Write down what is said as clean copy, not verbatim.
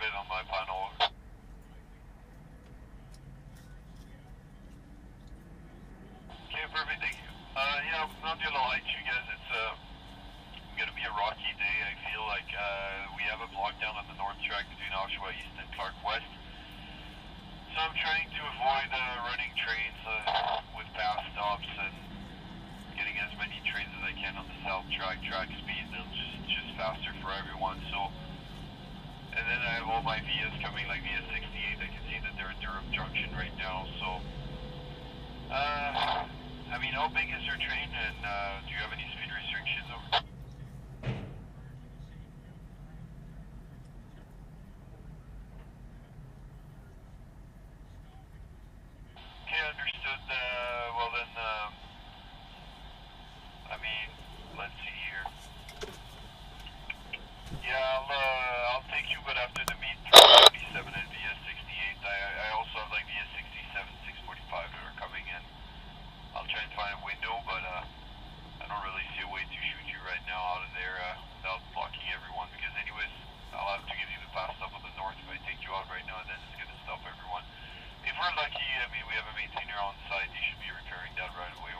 bit on my panel. Okay, perfect, thank you. Yeah, not gonna lie to you guys, it's gonna be a rocky day. I feel like we have a blockdown on the north track between Oshawa East and Clark West. So I'm trying to avoid running trains with pass stops and getting as many trains as I can on the south track. Track speed, just faster for everyone. So, and then I have all my VIAs coming, like VIA 68. I can see that they're at Durham Junction right now. So, I mean, how big is your train, and do you have any speed restrictions over? Okay, understood. Well then, I mean, let's see here. Yeah, I'll take you, but after the meet, 37 and VIA 68. I also have like VIA 67, 645 that are coming in. I'll try and find a window, but I don't really see a way to shoot you right now out of there without blocking everyone, because anyways, I'll have to give you the pass up on the north if I take you out right now, and then it's going to stop everyone. If we're lucky, I mean, we have a maintainer on site, he should be repairing that right away